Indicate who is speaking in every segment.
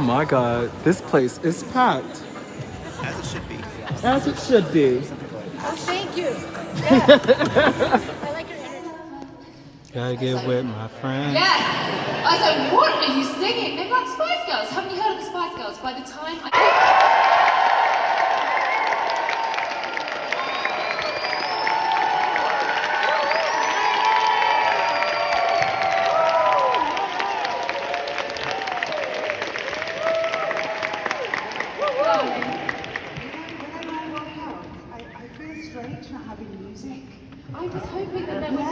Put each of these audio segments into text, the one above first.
Speaker 1: my God, this place is packed.
Speaker 2: As it should be.
Speaker 1: As it should be.
Speaker 3: Oh, thank you. Yeah. I like your energy.
Speaker 1: Gotta get with my friends.
Speaker 4: Yes! I was like, what are you singing? They're like Spice Girls. Haven't you heard of the Spice Girls? By the time
Speaker 5: I feel strange not having music.
Speaker 4: I was hoping that there would be.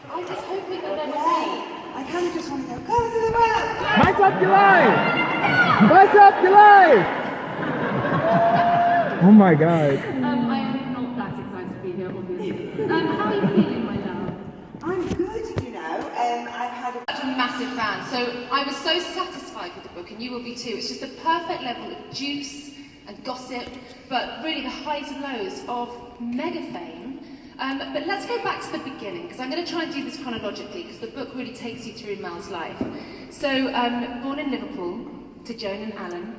Speaker 4: I was hoping that there would be.
Speaker 5: I kind of just want to go, come to the world!
Speaker 1: Mic up your life! Mic up your life! Oh my God.
Speaker 4: I am not that excited to be here, obviously. How are you feeling, my love?
Speaker 5: I'm good, you know. I've had
Speaker 4: Such a massive fan, so I was so satisfied with the book, and you will be too. It's just the perfect level of juice and gossip, but really the highs and lows of mega fame. But let's go back to the beginning, because I'm going to try and do this chronologically, because the book really takes you through Mel's life. So, born in Liverpool to Joan and Alan.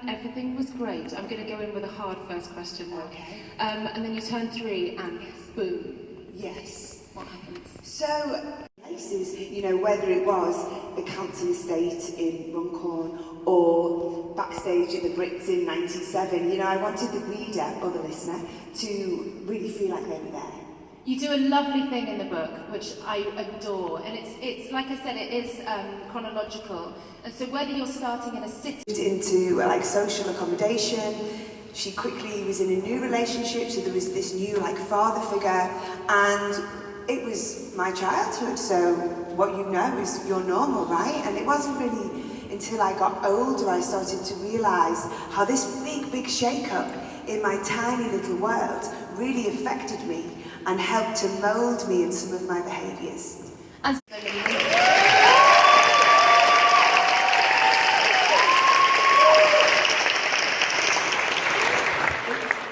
Speaker 4: Everything was great. I'm going to go in with a hard first question.
Speaker 5: Okay.
Speaker 4: And then you turn 3 and boom.
Speaker 5: yes.
Speaker 4: What happens?
Speaker 5: So, places, you know, whether it was the Campton estate in Runcorn or backstage at the Brits in '97, you know, I wanted the reader or the listener to really feel like they were there.
Speaker 4: You do a lovely thing in the book, which I adore, and it's like I said, it is chronological. And so whether you're starting in a city
Speaker 5: Into like social accommodation, she quickly was in a new relationship, so there was this new like father figure, and it was my childhood, so what you know is your normal, right? And it wasn't really until I got older I started to realise how this big shake-up in my tiny little world really affected me and helped to mould me in some of my behaviours.
Speaker 4: and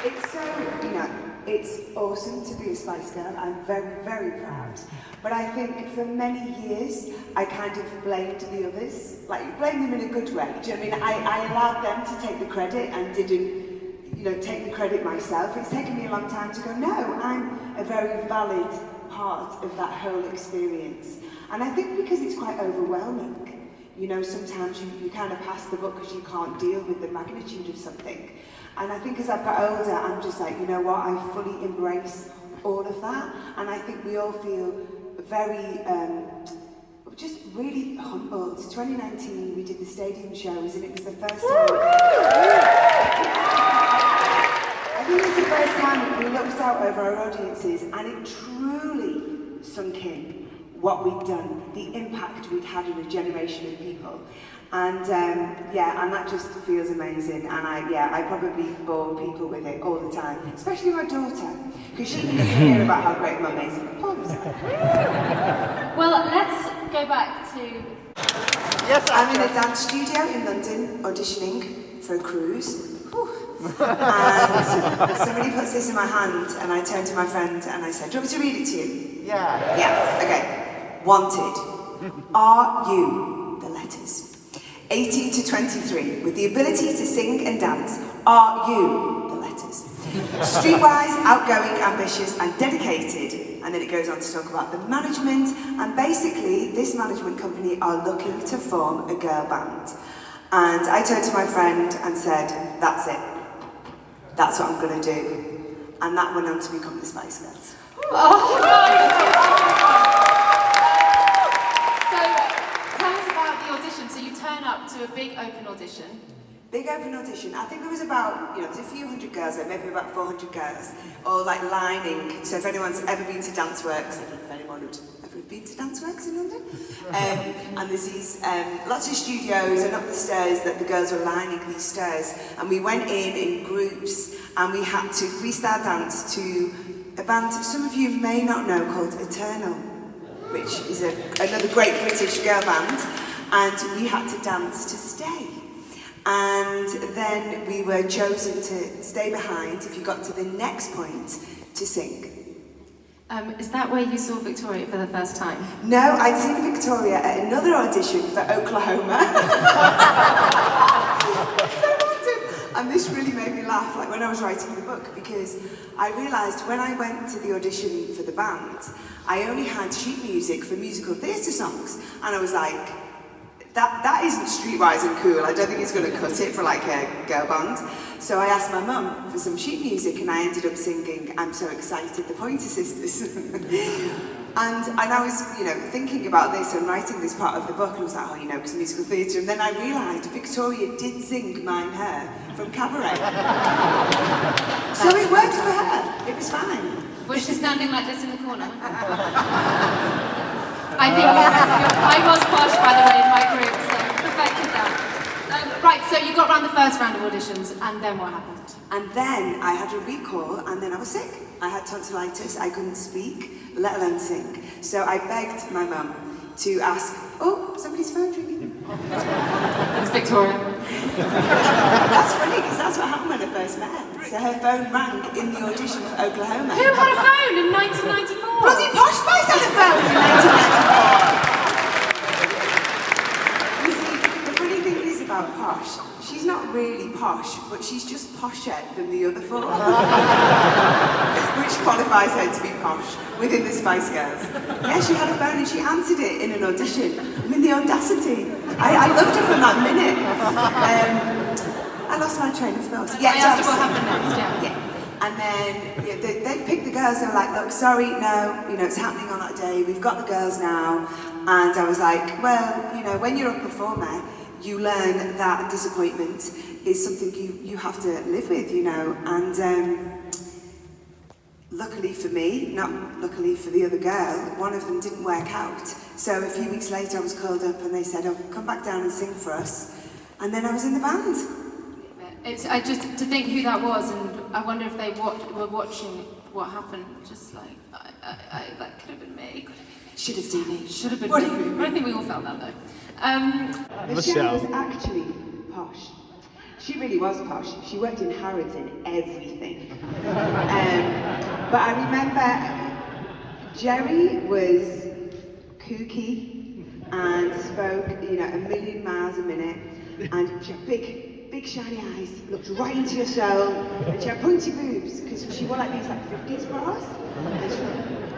Speaker 5: It's so, you know, it's awesome to be a Spice Girl. I'm very proud. But I think for many years, I kind of blamed the others. Like, blamed them in a good way. Do you know what I mean? I allowed them to take the credit and didn't, you know, take the credit myself. It's taken me a long time to go, no, I'm a very valid part of that whole experience. And I think because it's quite overwhelming, you know, sometimes you kind of pass the book because you can't deal with the magnitude of something. And I think as I've got older, I'm just like, you know what, I fully embrace all of that. And I think we all feel very, just really humbled. 2019, we did the stadium shows, and it was the first time. I think it was the first time that we looked out over our audiences, and it truly sunk in what we'd done, the impact we'd had on a generation of people. And yeah, and that just feels amazing. And I probably bore people with it all the time, especially my daughter, because she needs to hear about how great my amazing performers are.
Speaker 4: well, let's go back to
Speaker 2: Yes,
Speaker 5: I'm in a dance studio in London auditioning for a cruise. And somebody puts this in my hand, and I turn to my friend and I said, do you want me to read it to you?
Speaker 2: Yeah.
Speaker 5: Yeah, okay. Wanted. Are you the letters? 18 to 23, with the ability to sing and dance, are you the letters? Streetwise, outgoing, ambitious and dedicated. And then it goes on to talk about the management, and basically this management company are looking to form a girl band. And I turned to my friend and said, that's it. That's what I'm going to do. And that went on to become the Spice Girls.
Speaker 4: Turn up to a big open audition.
Speaker 5: Big open audition. I think there was about, you know, there's a few hundred girls there, maybe about 400 girls, all like lining. So if anyone's ever been to Dance Works, I don't know if anyone would ever been to Dance Works in London. And there's these lots of studios, and up the stairs that the girls were lining these stairs. And we went in groups, and we had to freestyle dance to a band some of you may not know called Eternal. which is another great British girl band, and we had to dance to stay. And then we were chosen to stay behind if you got to the next point to sing.
Speaker 4: Is that where you saw Victoria for the first time?
Speaker 5: No, I'd seen Victoria at another audition for Oklahoma. So random. And this really made me laugh, like when I was writing the book, because I realised when I went to the audition for the band, I only had sheet music for musical theatre songs. And I was like, that isn't streetwise and cool. I don't think it's going to cut it for like a girl band. So I asked my mum for some sheet music, and I ended up singing "I'm So Excited," the Pointer Sisters. and I was, thinking about this and writing this part of the book, and I was like, because musical theatre. And then I realised Victoria did sing Mine Her from Cabaret. So it worked for her. It was fine.
Speaker 4: Was she standing like this in the corner? I think I was posh, by the way, in my group, so perfected that. Right, so you got around the first round of auditions, and then what happened?
Speaker 5: And then I had a recall, and then I was sick. I had tonsillitis, I couldn't speak, let alone sing. So I begged my mum to ask, somebody's phone ringing.
Speaker 4: It's Victoria.
Speaker 5: That's funny, because that's what happened when I first met her. So her phone rang in the audition for Oklahoma.
Speaker 4: Who had a phone in 1994?
Speaker 5: Bloody Posh Spice had a phone in 1994. You see, the funny thing is about Posh, she's not really posh, but she's just posher than the other four. Which qualifies her to be posh within the Spice Girls. Yeah, she had a phone and she answered it in an audition. I mean, the audacity. I loved her from that minute. I lost my train of thought.
Speaker 4: Yeah, I asked what happened next,
Speaker 5: yeah. And then they picked the girls. They were like, look, sorry, no, it's happening on that day. We've got the girls now. And I was like, well, when you're a performer, you learn that disappointment is something you have to live with, And luckily for me, not luckily for the other girl, one of them didn't work out. So a few weeks later I was called up and they said, come back down and sing for us. And then I was in the band.
Speaker 4: I just to think who that was, and I wonder if they were watching what happened. Just like that could have been me.
Speaker 5: Should have been me.
Speaker 4: Should have been me. I think we all felt that though.
Speaker 5: Michelle was actually posh. She really was posh. She worked in Harrods and everything. But I remember Jerry was kooky and spoke, a million miles a minute, and she had big shiny eyes, looked right into your soul, and she had pointy boobs, because she wore like these 50s bras, and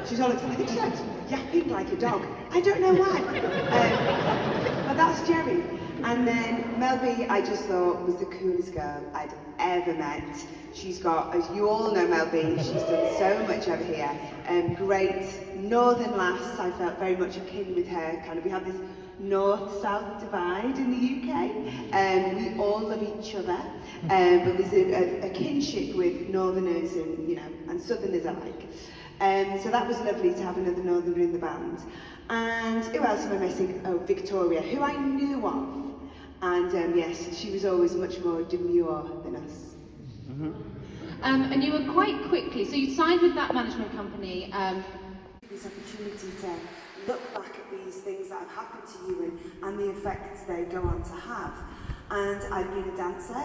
Speaker 5: she was all excited. I think she was yapping like a dog. I don't know why. But that's Jerry. And then Mel B, I just thought, was the coolest girl I'd ever met. She's got, as you all know Mel B, she's done so much over here. Great northern lass, I felt very much akin with her. We had this north-south divide in the UK. We all love each other, but there's a kinship with northerners and southerners alike. So that was lovely to have another northerner in the band. And who else am I missing? Oh, Victoria, who I knew of. And yes, she was always much more demure than us.
Speaker 4: Mm-hmm. And you were quite quickly, so you signed with that management company.
Speaker 5: This opportunity to look back at these things that have happened to you and the effects they go on to have. And I'd been a dancer,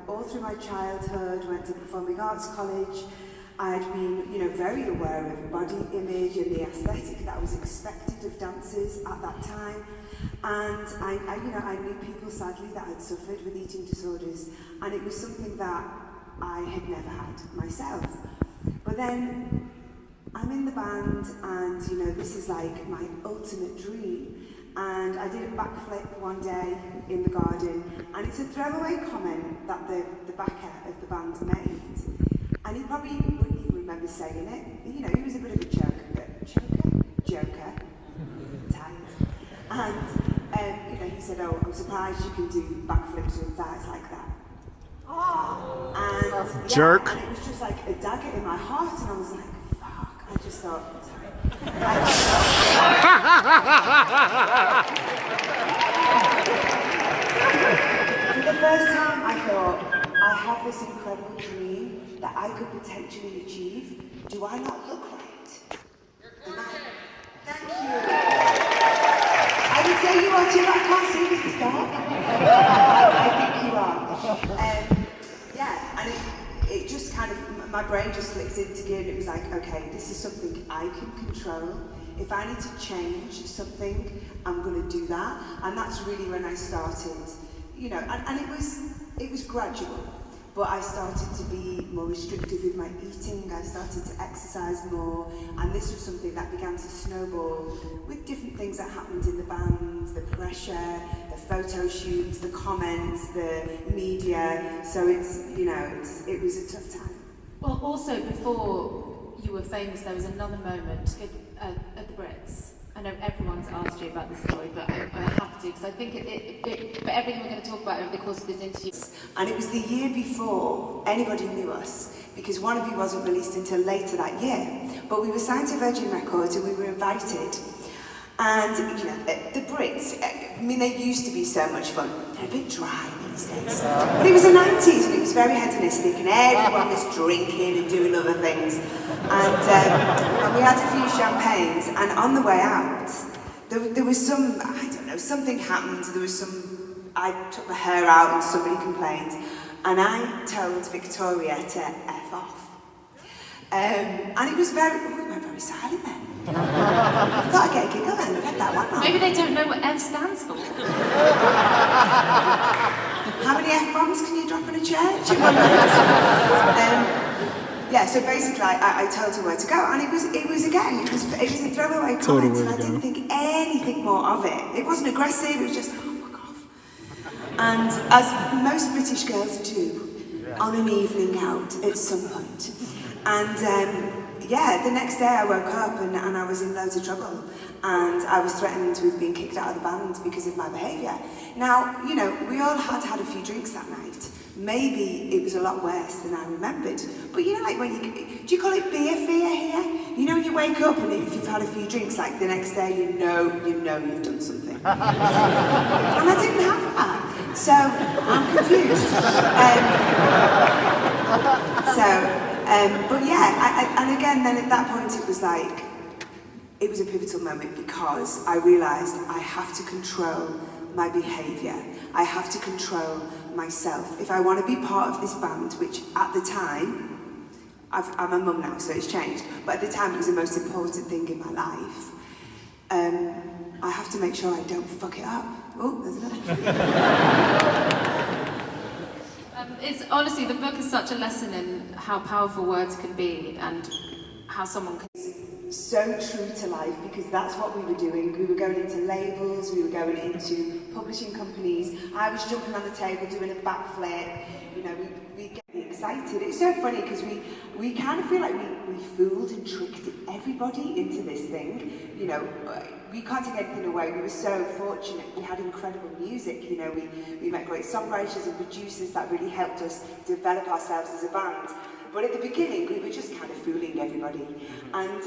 Speaker 5: all through my childhood, went to performing arts college. I'd been, very aware of body image and the aesthetic that was expected of dancers at that time. And I knew people, sadly, that had suffered with eating disorders, and it was something that I had never had myself. But then I'm in the band, and this is like my ultimate dream. And I did a backflip one day in the garden, and it's a throwaway comment that the backer of the band made. And he probably wouldn't even remember saying it. He was a bit of a joker, tired. And he said, I'm surprised you can do backflips with thighs like that. And
Speaker 1: jerk.
Speaker 5: And it was just like a dagger in my heart, and I was like, fuck. I just thought, sorry. For the first time, I thought, I have this incredible dream that I could potentially achieve. Do I not look right? Thank you. I would say you are too, but I can't see because it's dark. I think you are. Yeah, and it just kind of, my brain just clicked into gear and it was like, okay, this is something I can control. If I need to change something, I'm going to do that. And that's really when I started, you know, and it was gradual. But I started to be more restrictive with my eating, I started to exercise more, and this was something that began to snowball with different things that happened in the band, the pressure, the photo shoots, the comments, the media, so it's, you know, it was a tough time.
Speaker 4: Well, also before you were famous, there was another moment at the Brits. I know everyone's asked you about this story, but I have to, because I think for everything we're going to talk about over the course of this interview.
Speaker 5: And it was the year before anybody knew us, because Wannabe wasn't released until later that year. But we were signed to Virgin Records and we were invited. And, you know, the Brits, I mean, they used to be so much fun. They're a bit dry these days. But it was the 90s and it was very hedonistic and everyone was drinking and doing other things. And we had a few champagnes, and on the way out, there was some, I don't know, something happened. There was some, I took my hair out and somebody complained. And I told Victoria to F off. And it was we went very silent then. I thought I'd get a giggle then, I've had that one.
Speaker 4: Maybe they don't know what F stands for.
Speaker 5: How many F-bombs can you drop in a church? Yeah, so basically I told her where to go, and it was a throwaway comment, and I didn't think anything more of it. It wasn't aggressive, it was just, oh, fuck off. And as most British girls do, on an evening out at some point. And yeah, the next day I woke up and I was in loads of trouble. And I was threatened with being kicked out of the band because of my behaviour. Now, you know, we all had a few drinks that night. Maybe it was a lot worse than I remembered. But you know, like when do you call it beer fear here? You know when you wake up and if you've had a few drinks, like the next day you know you've done something. And I didn't have that. So, I'm confused. But yeah, and again then at that point it was like, it was a pivotal moment because I realised I have to control my behaviour. I have to control myself. If I want to be part of this band, which at the time, I'm a mum now, so it's changed, but at the time it was the most important thing in my life, I have to make sure I don't fuck it up. Oh, there's another.
Speaker 4: It's honestly, the book is such a lesson in how powerful words can be and how someone can...
Speaker 5: So true to life, because that's what we were doing. We were going into labels, we were going into publishing companies. I was jumping on the table doing a backflip. You know, we get excited. It's so funny because we kind of feel like we fooled and tricked everybody into this thing. You know, we can't take anything away. We were so fortunate. We had incredible music. You know, we met great songwriters and producers that really helped us develop ourselves as a band. But at the beginning, we were just kind of fooling everybody. And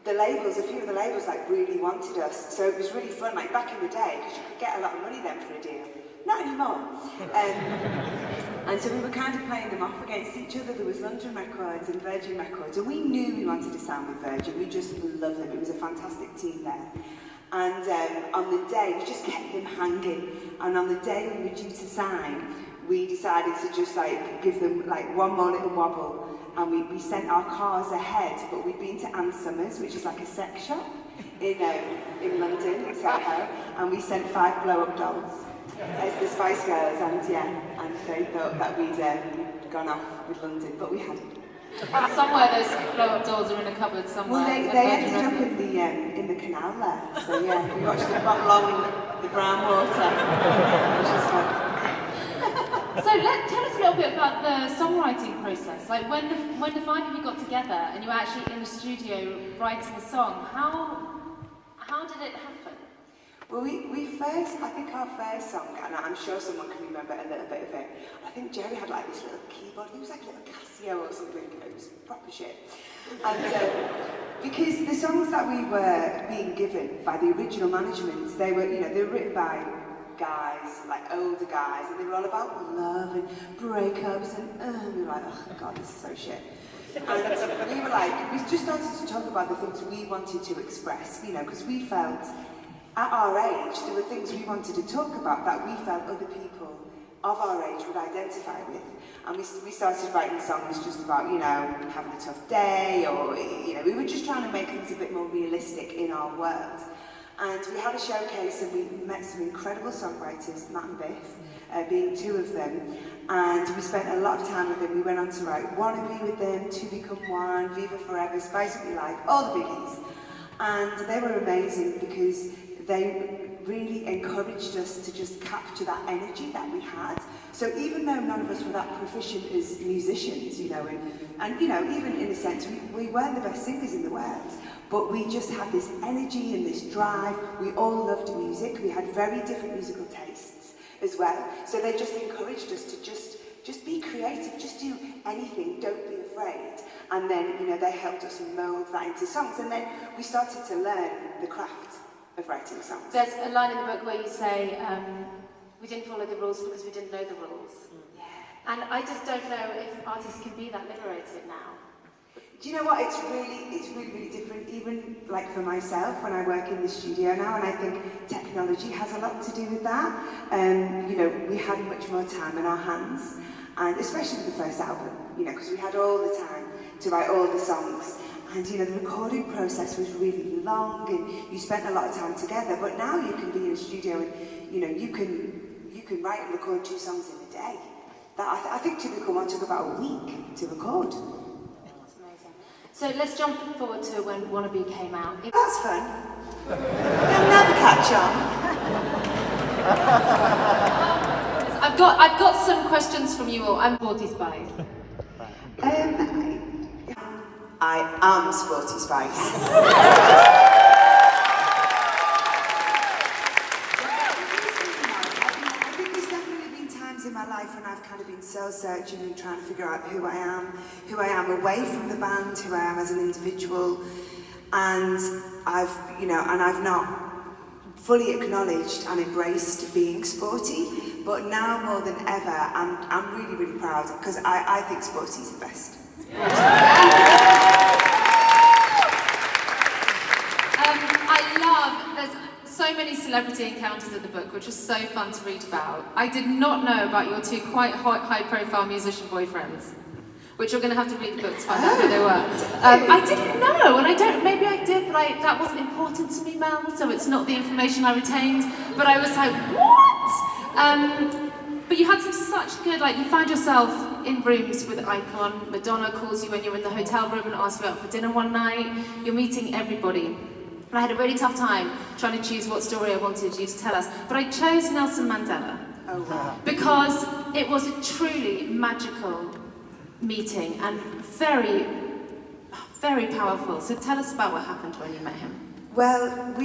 Speaker 5: the labels, a few of the labels like really wanted us. So it was really fun, like back in the day, because you could get a lot of money then for a deal. Not anymore. And so we were kind of playing them off against each other. There was London Records and Virgin Records. And we knew we wanted to sound with Virgin. We just loved them. It was a fantastic team there. And on the day, we just kept them hanging. And on the day we were due to sign, we decided to just like give them like one more little wobble, and we sent our cars ahead, but we'd been to Ann Summers, which is like a sex shop in London, in Soho, and we sent 5 blow-up dolls as the Spice Girls, and they thought that we'd gone off with London, but we hadn't.
Speaker 4: Somewhere those blow-up dolls are in a cupboard somewhere.
Speaker 5: Well, they ended up in the canal there, so yeah, we watched them bottle along the brown water, which is fun.
Speaker 4: So tell us a little bit about the songwriting process. Like when the 5 of you got together and you were actually in the studio writing a song, how did it happen?
Speaker 5: Well, I think our first song, and I'm sure someone can remember a little bit of it, I think Jerry had like this little keyboard, it was like a little Casio or something, it was proper shit. And because the songs that we were being given by the original management, they were written by guys, like older guys, and they were all about love and breakups, and we were like, oh god, this is so shit. And we were like, we just started to talk about the things we wanted to express, you know, because we felt, at our age, there were things we wanted to talk about that we felt other people of our age would identify with. And we started writing songs just about, you know, having a tough day, or, you know, we were just trying to make things a bit more realistic in our world. And we had a showcase and we met some incredible songwriters, Matt and Biff, being two of them. And we spent a lot of time with them. We went on to write Wannabe with them, To Become One, Viva Forever, Spice Up Your Life, all the biggies. And they were amazing because they really encouraged us to just capture that energy that we had. So even though none of us were that proficient as musicians, you know, and you know, even in a sense, we weren't the best singers in the world, but we just had this energy and this drive. We all loved music. We had very different musical tastes as well. So they just encouraged us to just be creative, just do anything, don't be afraid. And then, you know, they helped us mold that into songs. And then we started to learn the craft of writing songs.
Speaker 4: There's a line in the book where you say, we didn't follow the rules because we didn't know the rules.
Speaker 5: Yeah.
Speaker 4: And I just don't know if artists can be that liberated now.
Speaker 5: Do you know what? It's really different. Even like for myself, when I work in the studio now, and I think technology has a lot to do with that. You know, we had much more time in our hands, and especially with the first album, you know, because we had all the time to write all the songs. And you know, the recording process was really long, and you spent a lot of time together. But now you can be in a studio, and you know, you can write and record 2 songs in a day. That I think To Become One took about a week to record.
Speaker 4: That's amazing. So let's jump forward to when Wannabe came out.
Speaker 5: That's fun. You'll never catch on.
Speaker 4: I've got some questions from you all. I'm Sporty Spice.
Speaker 5: I am Sporty Spice. I think there's definitely been times in my life when I've kind of been soul-searching and trying to figure out who I am away from the band, who I am as an individual, and I've not fully acknowledged and embraced being sporty, but now more than ever, I'm really, really proud, because I think Sporty's the best.
Speaker 4: There's so many celebrity encounters in the book, which was so fun to read about. I did not know about your 2 quite high-profile musician boyfriends, which you're going to have to read the book to find out who they were. I didn't know, and maybe I did, but that wasn't important to me, Mel, so it's not the information I retained. But I was like, what? But you had such good, you find yourself in rooms with Icon. Madonna calls you when you're in the hotel room and asks you out for dinner one night. You're meeting everybody. And I had a really tough time trying to choose what story I wanted you to tell us. But I chose Nelson Mandela.
Speaker 5: Oh, wow.
Speaker 4: Because it was a truly magical meeting and very, very powerful. So tell us about what happened when you met him.
Speaker 5: Well,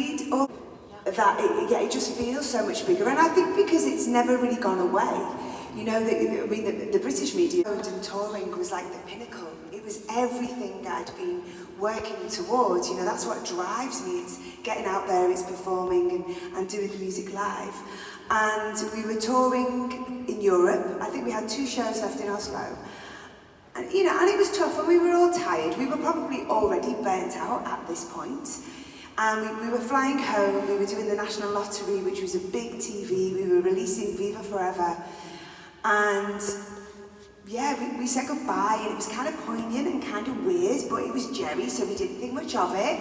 Speaker 5: it just feels so much bigger, and I think because it's never really gone away. You know, the British media and touring was like the pinnacle. It was everything I'd been working towards. You know, that's what drives me. It's getting out there, it's performing and doing the music live. And we were touring in Europe. I think we had 2 shows left in Oslo. And, you know, and it was tough, and we were all tired. We were probably already burnt out at this point. And we were flying home, we were doing the National Lottery, which was a big TV, we were releasing Viva Forever. And yeah, we said goodbye, and it was kind of poignant and kind of weird, but it was Jerry, so we didn't think much of it.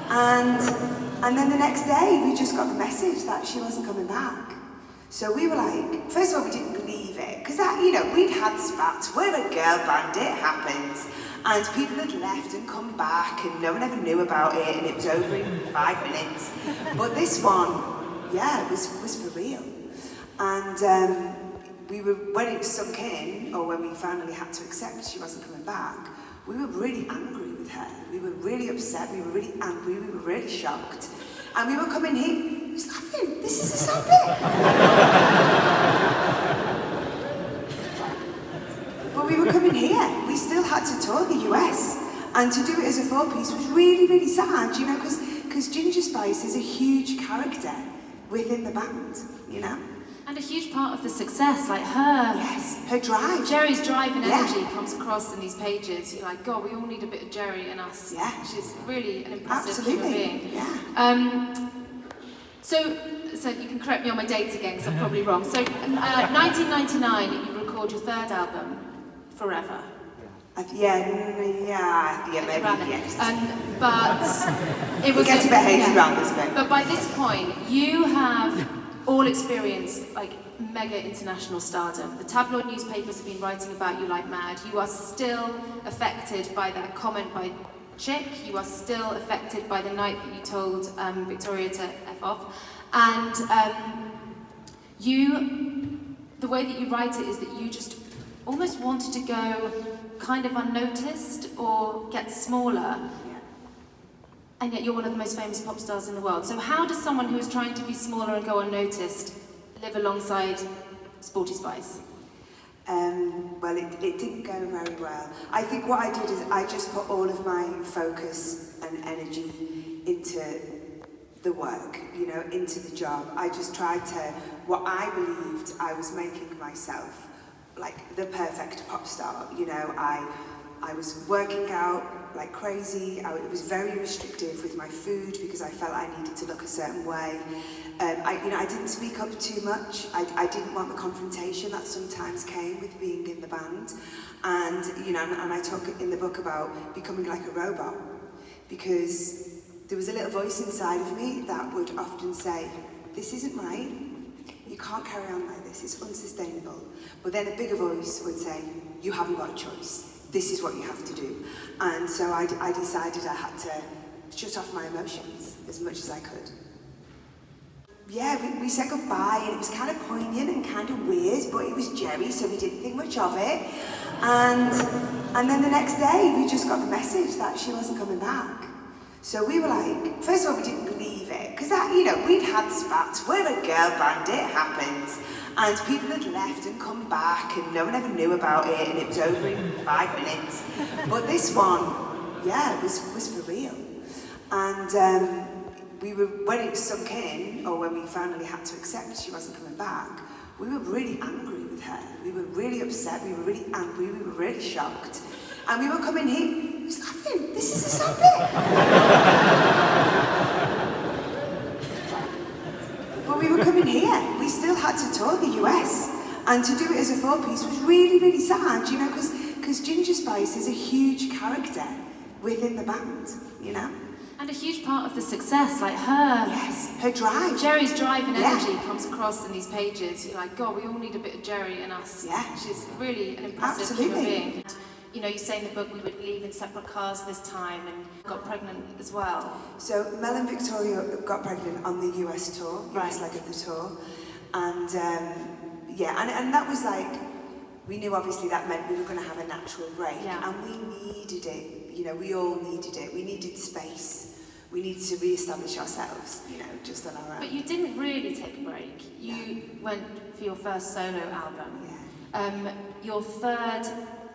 Speaker 5: And then the next day, we just got the message that she wasn't coming back. So we were like, first of all, we didn't believe it, because that, you know, we'd had spats, we're a girl band, it happens. And people had left and come back, and no one ever knew about it, and it was over in 5 minutes. But this one, yeah, was for real. And when it sunk in, or when we finally had to accept she wasn't coming back, we were really angry with her. We were really upset, we were really angry, we were really shocked. And we were coming here, he was laughing, this is a sad bit. But we were coming here, we still had to tour the US, and to do it as a 4-piece was really, really sad, you know, because Ginger Spice is a huge character within the band, you know.
Speaker 4: And a huge part of the success, like her.
Speaker 5: Yes, her drive.
Speaker 4: Jerry's drive and
Speaker 5: Yeah.
Speaker 4: energy comes across in these pages. You're like, God, we all need a bit of Jerry in us.
Speaker 5: Yeah.
Speaker 4: She's really an impressive
Speaker 5: Absolutely.
Speaker 4: human being.
Speaker 5: Yeah.
Speaker 4: So you can correct me on my dates again, because I'm probably wrong. So 1999, you record your third album, Forever.
Speaker 5: Maybe, yes.
Speaker 4: But it was
Speaker 5: gets a bit hazy around this bit.
Speaker 4: But by this point, you have all experienced like mega international stardom. The tabloid newspapers have been writing about you like mad. You are still affected by that comment by Chick. You are still affected by the night that you told Victoria to F off. And the way that you write it is that you just almost wanted to go kind of unnoticed or get smaller. And yet you're one of the most famous pop stars in the world. So how does someone who is trying to be smaller and go unnoticed live alongside Sporty Spice?
Speaker 5: Well, it didn't go very well. I think what I did is I just put all of my focus and energy into the work, into the job. I just tried to, what I believed I was making myself like the perfect pop star. I was working out like crazy. It was very restrictive with my food because I felt I needed to look a certain way. I didn't speak up too much. I didn't want the confrontation that sometimes came with being in the band. And I talk in the book about becoming like a robot, because there was a little voice inside of me that would often say, this isn't right. You can't carry on like this, it's unsustainable. But then a bigger voice would say, you haven't got a choice. This is what you have to do. And so I decided I had to shut off my emotions as much as I could. Yeah, we said goodbye, and it was kind of poignant and kind of weird, but it was Jerry, so we didn't think much of it. And then the next day, we just got the message that she wasn't coming back. So we were like, first of all, we didn't believe it, because we'd had spats. We're a girl band, it happens. And people had left and come back, and no one ever knew about it, and it was over in 5 minutes. But this one, was for real. And when it sunk in, or when we finally had to accept she wasn't coming back, we were really angry with her. We were really upset, we were really angry, we were really shocked. And we were coming here, he was laughing, this is the same bit. But we were coming here, we still had to tour the US. And to do it as a 4-piece was really, really sad, because Ginger Spice is a huge character within the band,
Speaker 4: And a huge part of the success, like her.
Speaker 5: Yes, her drive.
Speaker 4: Jerry's drive and energy comes across in these pages. You're like, God, we all need a bit of Jerry in us.
Speaker 5: Yeah.
Speaker 4: She's really an impressive human being. You say in the book we would leave in separate cars this time and got pregnant as well.
Speaker 5: So Mel and Victoria got pregnant on the US tour, US leg of the tour. And and that was like, we knew obviously that meant we were going to have a natural break.
Speaker 4: Yeah.
Speaker 5: And we needed it, we all needed it. We needed space. We needed to re-establish ourselves, just on our own.
Speaker 4: But you didn't really take a break. You went for your first solo album.
Speaker 5: Yeah.
Speaker 4: Your third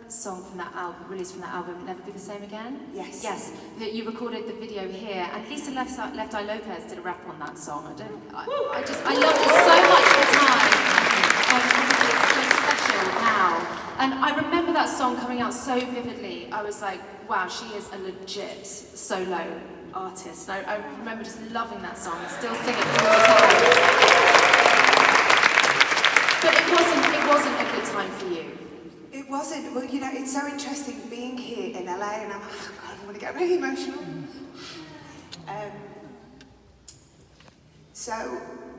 Speaker 4: song from that album, released from that album, Never Be the Same Again?
Speaker 5: Yes.
Speaker 4: Yes, that you recorded the video here, and Lisa Left Eye Lopez did a rap on that song. I loved it so much at the time. Obviously it's so special now. And I remember that song coming out so vividly. I was like, wow, she is a legit solo artist. I remember just loving that song, still sing it all the time. But it wasn't a good time for you.
Speaker 5: It wasn't. Well, it's so interesting being here in LA, and I'm like, oh God, I want to get really emotional. So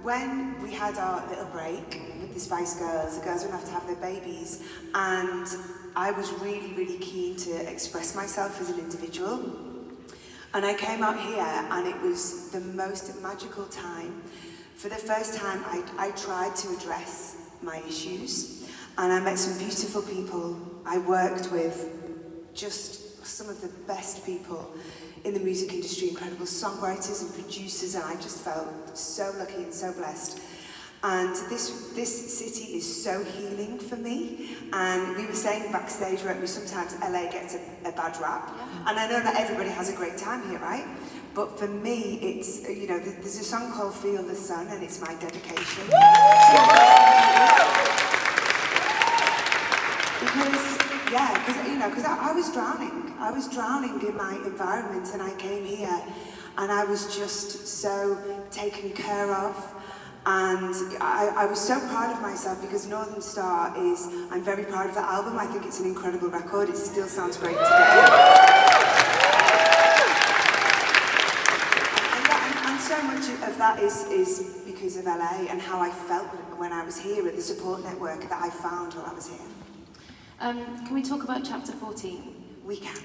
Speaker 5: when we had our little break with the Spice Girls, the girls wouldn't have to have their babies, and I was really, really keen to express myself as an individual. And I came out here, and it was the most magical time. For the first time, I tried to address my issues. And I met some beautiful people. I worked with just some of the best people in the music industry, incredible songwriters and producers, and I just felt so lucky and so blessed. And this city is so healing for me. And we were saying backstage, right, sometimes LA gets a bad rap. Yeah. And I know that everybody has a great time here, right? But for me, it's, there's a song called Feel the Sun, and it's my dedication. Because I was drowning. I was drowning in my environment, and I came here, and I was just so taken care of. And I was so proud of myself, because Northern Star is, I'm very proud of that album. I think it's an incredible record. It still sounds great today. And so much of that is because of LA and how I felt when I was here, and the support network that I found while I was here.
Speaker 4: Can we talk about chapter 14?
Speaker 5: We can.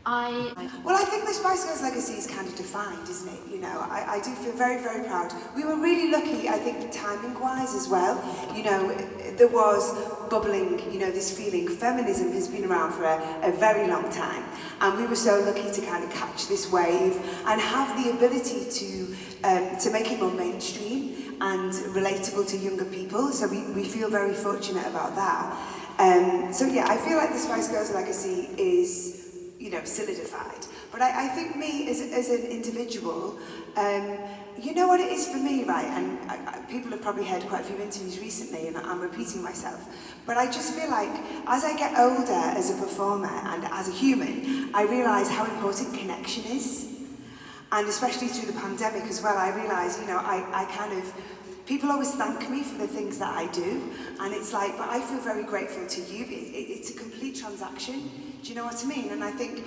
Speaker 4: Well,
Speaker 5: I think the Spice Girls legacy is kind of defined, isn't it? I do feel very, very proud. We were really lucky, I think, timing-wise as well. There was bubbling, this feeling. Feminism has been around for a very long time, and we were so lucky to kind of catch this wave and have the ability to make it more mainstream and relatable to younger people. So we feel very fortunate about that. I feel like the Spice Girls legacy is, solidified. But I think me as an individual, you know what it is for me, right? And people have probably heard quite a few interviews recently, and I'm repeating myself. But I just feel like as I get older as a performer and as a human, I realise how important connection is. And especially through the pandemic as well, I realise, I kind of, people always thank me for the things that I do, and it's like, but I feel very grateful to you. It's a complete transaction. Do you know what I mean? And I think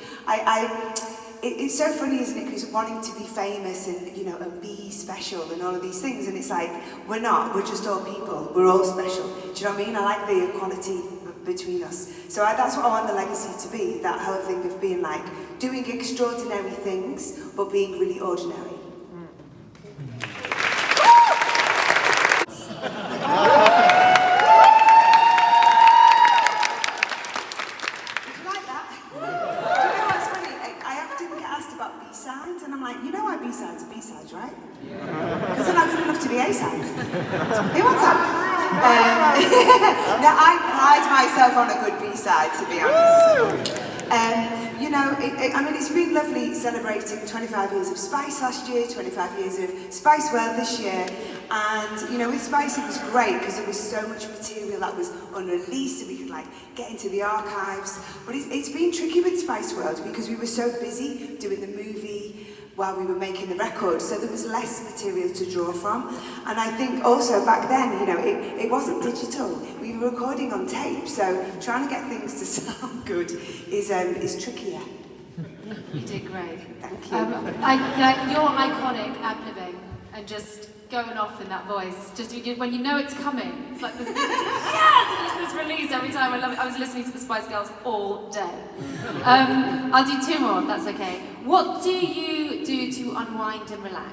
Speaker 5: it's so funny, isn't it? Because wanting to be famous and and be special and all of these things, and it's like we're not. We're just all people. We're all special. Do you know what I mean? I like the equality between us. So that's what I want the legacy to be. That whole thing of being like doing extraordinary things, but being really ordinary. B-sides are B-sides, right? Because they're not good enough to be A-sides. Who wants that? Now, I pride myself on a good B-side, to be honest. It's been lovely celebrating 25 years of Spice last year, 25 years of Spice World this year. And, with Spice, it was great because there was so much material that was unreleased and we could, get into the archives. But it's been tricky with Spice World because we were so busy doing the movie while we were making the record, so there was less material to draw from. And I think also back then, it wasn't digital. We were recording on tape, so trying to get things to sound good is trickier.
Speaker 4: You did great.
Speaker 5: Thank you.
Speaker 4: You're iconic ad-libbing and just going off in that voice. Just when you know it's coming, it's like this, yes, it's this release every time. I love it. I was listening to the Spice Girls all day. I'll do two more, if that's okay. What do you do to unwind and relax?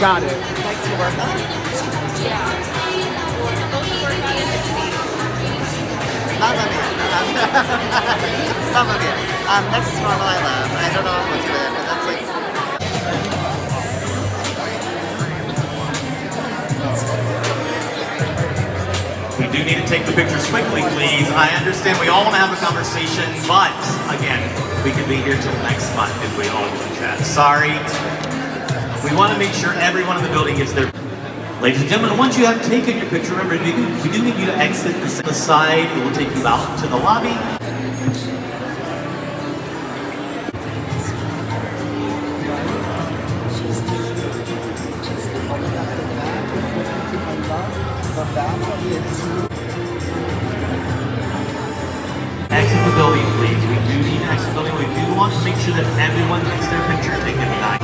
Speaker 1: Got it.
Speaker 2: Some of it. That's just normal, I love. I don't know what's good, but that's
Speaker 6: We do need to take the pictures quickly, please. I understand we all want to have a conversation, but again, we could be here till next month if we all do that. Sorry. We want to make sure everyone in the building gets their... Ladies and gentlemen, once you have taken your picture, remember, we do need you to exit the side. It will take you out to the lobby. Exit the building, please. We do need to exit the building. We do want to make sure that everyone gets their picture taken tonight.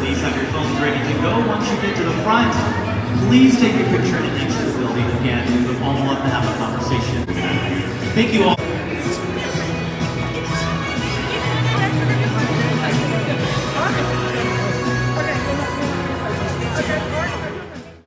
Speaker 6: Please have your phones ready to go. Once you get to the front, please take your picture and exit the building again. We would all love to have a conversation. Thank you all.